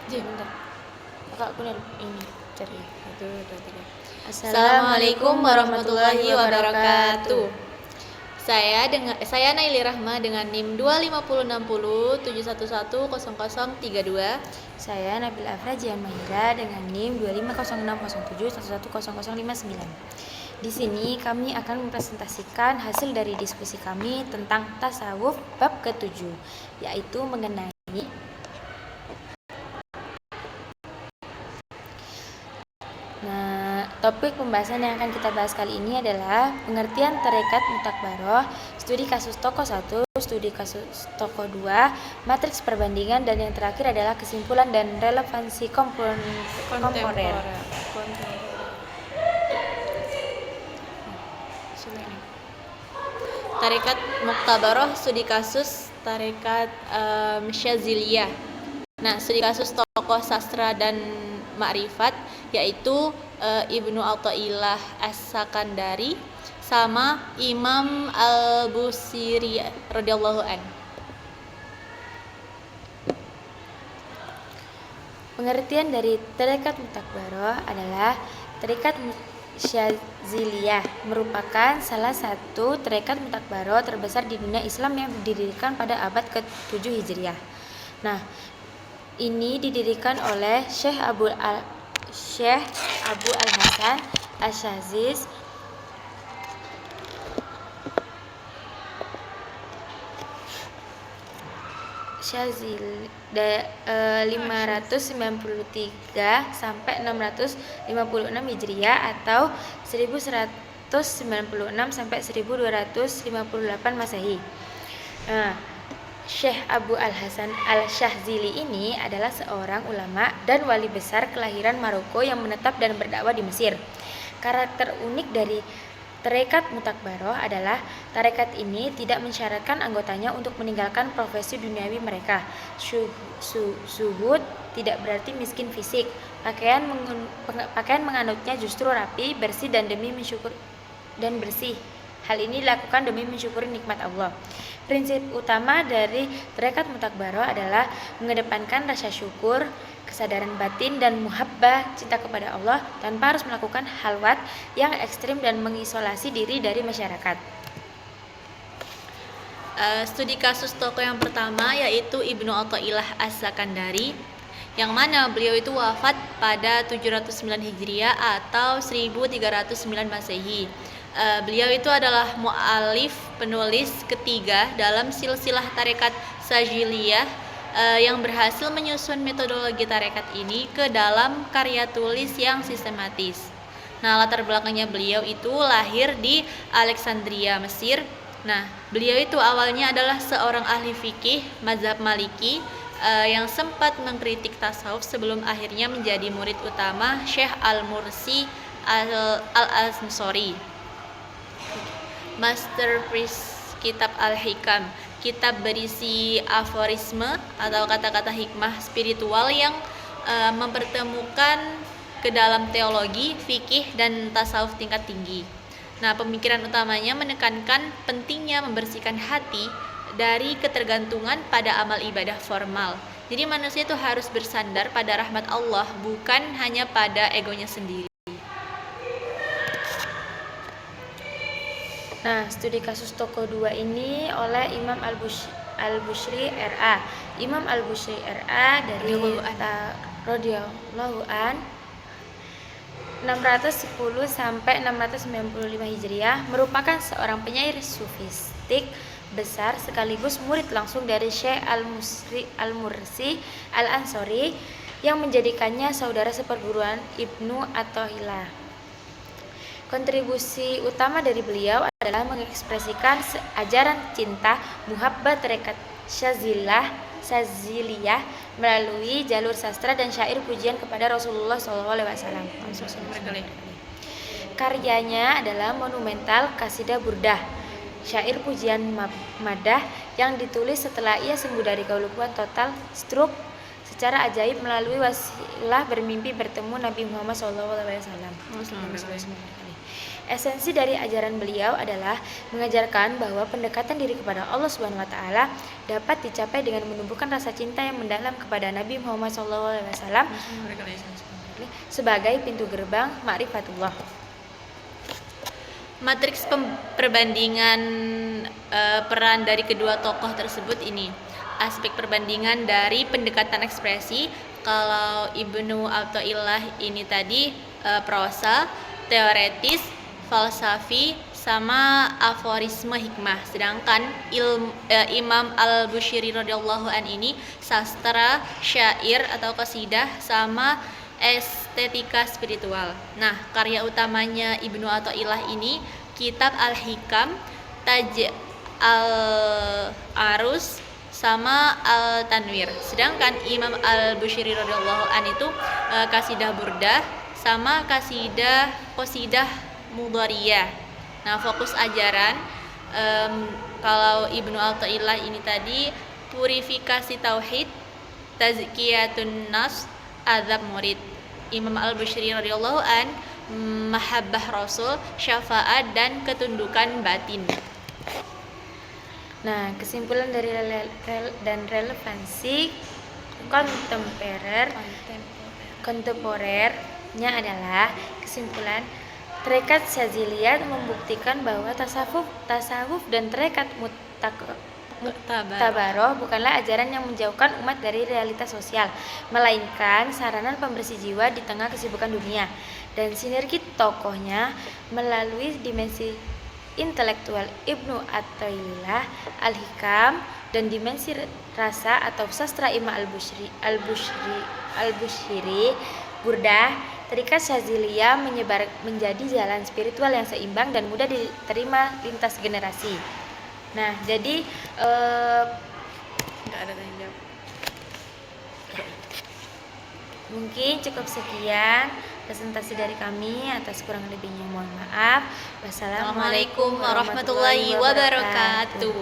Bentar. Kakak aku ini cari. 1, 2, 3. Assalamualaikum warahmatullahi wabarakatuh. Saya Naili Rahma dengan NIM 25060711032. Saya Nabila Afra Jian Mahira dengan NIM 2506071101059. Di sini kami akan mempresentasikan hasil dari diskusi kami tentang tasawuf bab ke-7, yaitu mengenai topik pembahasan yang akan kita bahas kali ini adalah pengertian tarekat mutakbaroh, studi kasus tokoh 1, studi kasus tokoh 2, matriks perbandingan, dan yang terakhir adalah kesimpulan dan relevansi kontemporer. Tarekat Muktabaroh, studi kasus tarekat Syaziliyah. Nah, studi kasus tokoh sastra dan makrifat yaitu Ibnu Athaillah As-Sakandari sama Imam Al-Busiri radhiyallahu an. Pengertian dari tarekat mutakbaroh adalah tarekat Syaziliyah merupakan salah satu tarekat mutakbaroh terbesar di dunia Islam yang didirikan pada abad ke-7 Hijriah. Nah, ini didirikan oleh Syekh Abu Al-Hasan Asy-Syaziz Syazili 593 sampai 656 Hijriah atau 1196 sampai 1258 Masehi. Syekh Abu Al-Hasan Al-Syazili ini adalah seorang ulama dan wali besar kelahiran Maroko yang menetap dan berdakwah di Mesir. Karakter unik dari tarekat mutakbaroh adalah tarekat ini tidak mensyaratkan anggotanya untuk meninggalkan profesi duniawi mereka. Zuhud tidak berarti miskin fisik. Pakaian menganutnya justru rapi, bersih dan bersih. Hal ini dilakukan demi mensyukuri nikmat Allah. Prinsip utama dari tarekat mutakbaroh adalah mengedepankan rasa syukur, kesadaran batin dan muhabbah, cinta kepada Allah tanpa harus melakukan halwat yang ekstrim dan mengisolasi diri dari masyarakat. Studi kasus tokoh yang pertama yaitu Ibnu Athaillah As-Sakandari, yang mana beliau itu wafat pada 709 Hijriah atau 1309 Masehi. Beliau itu adalah mu'alif, penulis ketiga dalam silsilah tarekat Syaziliyah yang berhasil menyusun metodologi tarekat ini ke dalam karya tulis yang sistematis. Nah, latar belakangnya beliau itu lahir di Alexandria, Mesir. Nah, beliau itu awalnya adalah seorang ahli fikih mazhab Maliki yang sempat mengkritik tasawuf sebelum akhirnya menjadi murid utama Syekh Al-Mursi Al-Ansori. Masterpiece kitab Al-Hikam, kitab berisi aforisme atau kata-kata hikmah spiritual yang mempertemukan ke dalam teologi, fikih, dan tasawuf tingkat tinggi. Nah, pemikiran utamanya menekankan pentingnya membersihkan hati dari ketergantungan pada amal ibadah formal. Jadi manusia itu harus bersandar pada rahmat Allah, bukan hanya pada egonya sendiri. Nah, studi kasus tokoh 2 ini oleh Imam Al-Bushri RA. Imam Al-Bushri RA dari radhiyallahu an 610 sampai 695 Hijriah merupakan seorang penyair sufistik besar sekaligus murid langsung dari Syekh Al-Mursi Al-Ansori yang menjadikannya saudara seperguruan Ibnu Athaillah. Kontribusi utama dari beliau adalah mengekspresikan ajaran cinta muhabbah tarekat Syaziliyah melalui jalur sastra dan syair pujian kepada Rasulullah SAW. Karyanya adalah monumental Qasidah Burdah, syair pujian madah yang ditulis setelah ia sembuh dari kelumpuhan total stroke secara ajaib melalui wasilah bermimpi bertemu Nabi Muhammad SAW. Esensi dari ajaran beliau adalah mengajarkan bahwa pendekatan diri kepada Allah Subhanahu wa taala dapat dicapai dengan menumbuhkan rasa cinta yang mendalam kepada Nabi Muhammad SAW sebagai pintu gerbang ma'rifatullah. Matriks perbandingan peran dari kedua tokoh tersebut ini. Aspek perbandingan dari pendekatan ekspresi, kalau Ibnu Athaillah ini tadi prosa, teoretis, falsafi, sama aforisme hikmah. Sedangkan Imam Al-Busiri radhiyallahu an ini sastra, syair atau qasidah, sama estetika spiritual. Nah, karya utamanya Ibnu Athaillah ini kitab Al-Hikam, Taj Al-Arus, sama Al-Tanwir. Sedangkan Imam Al-Busiri radhiyallahu an itu kasidah burdah sama qasidah mudhariyah. Nah, fokus ajaran kalau Ibnu Athaillah ini tadi purifikasi tauhid, tazkiyatun nafs, azab murid. Imam Al-Busiri radhiyallahu an mahabbah rasul, syafaat dan ketundukan batin. Nah, kesimpulan dari dan relevansi kontemporernya adalah kesimpulan tarekat Syadziliyah membuktikan bahwa tasawuf dan tarekat Muktabaroh bukanlah ajaran yang menjauhkan umat dari realitas sosial, melainkan sarana pembersih jiwa di tengah kesibukan dunia. Dan sinergi tokohnya melalui dimensi intelektual Ibnu Athaillah, Al-Hikam, dan dimensi rasa atau sastra Imam Al-Busiri, Burdah, tarekat Syadziliyah menjadi jalan spiritual yang seimbang dan mudah diterima lintas generasi. Nah, jadi Nggak ada tanya jawab. mungkin cukup sekian presentasi dari kami. Atas kurang lebihnya mohon maaf. Wassalamualaikum warahmatullahi wabarakatuh.